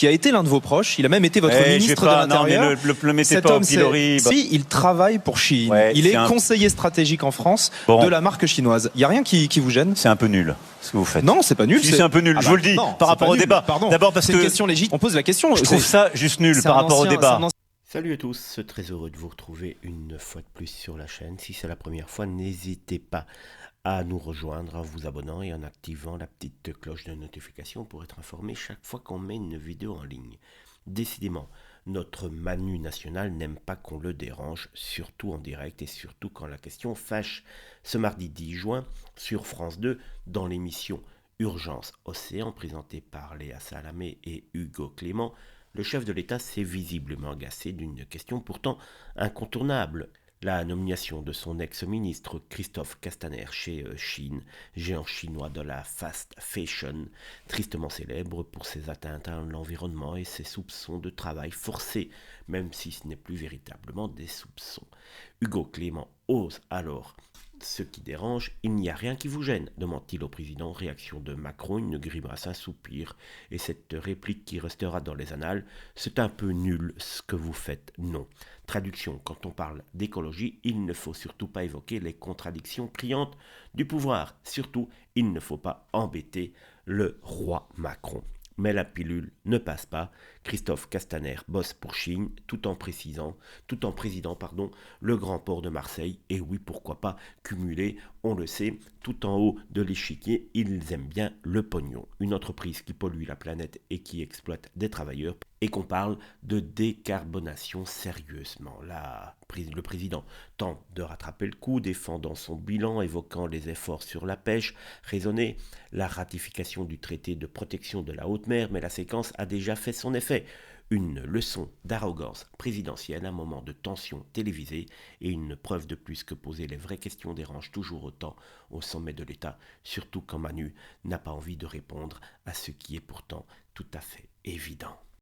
qui a été l'un de vos proches. Il a même été votre ministre de l'Intérieur. Non, mais le mettez Cet pas homme, au pilori. si, il travaille pour Shein. Ouais, il est conseiller stratégique en France de la marque chinoise. Il n'y a rien qui vous gêne? C'est un peu nul ce que vous faites. Non, c'est pas nul. C'est un peu nul, je vous le dis, par rapport au débat. D'abord parce que c'est une question légitime. On pose la question. Je trouve ça juste nul par rapport au débat. Salut à tous, très heureux de vous retrouver une fois de plus sur la chaîne. Si c'est la première fois, n'hésitez pas à nous rejoindre en vous abonnant et en activant la petite cloche de notification pour être informé chaque fois qu'on met une vidéo en ligne. Décidément, notre Manu national n'aime pas qu'on le dérange, surtout en direct et surtout quand la question fâche. Ce mardi 10 juin, sur France 2, dans l'émission Urgence Océan, présentée par Léa Salamé et Hugo Clément, le chef de l'État s'est visiblement agacé d'une question pourtant incontournable. La nomination de son ex-ministre Christophe Castaner chez Shein, géant chinois de la fast fashion, tristement célèbre pour ses atteintes à l'environnement et ses soupçons de travail forcé, même si ce n'est plus véritablement des soupçons. Hugo Clément ose alors. Ce qui dérange, il n'y a rien qui vous gêne, demande-t-il au président. Réaction de Macron, une grimace, un soupir, et cette réplique qui restera dans les annales, c'est un peu nul ce que vous faites, non. Traduction, quand on parle d'écologie, il ne faut surtout pas évoquer les contradictions criantes du pouvoir. Surtout, il ne faut pas embêter le roi Macron. Mais la pilule ne passe pas. Christophe Castaner bosse pour Shein tout en présidant le grand port de Marseille. Et oui, pourquoi pas cumuler, on le sait, tout en haut de l'échiquier, ils aiment bien le pognon. Une entreprise qui pollue la planète et qui exploite des travailleurs. Et qu'on parle de décarbonation sérieusement. Le président tente de rattraper le coup, défendant son bilan, évoquant les efforts sur la pêche, raisonner la ratification du traité de protection de la haute mer, mais la séquence a déjà fait son effet. Une leçon d'arrogance présidentielle, un moment de tension télévisée et une preuve de plus que poser les vraies questions dérange toujours autant au sommet de l'État, surtout quand Manu n'a pas envie de répondre à ce qui est pourtant tout à fait évident.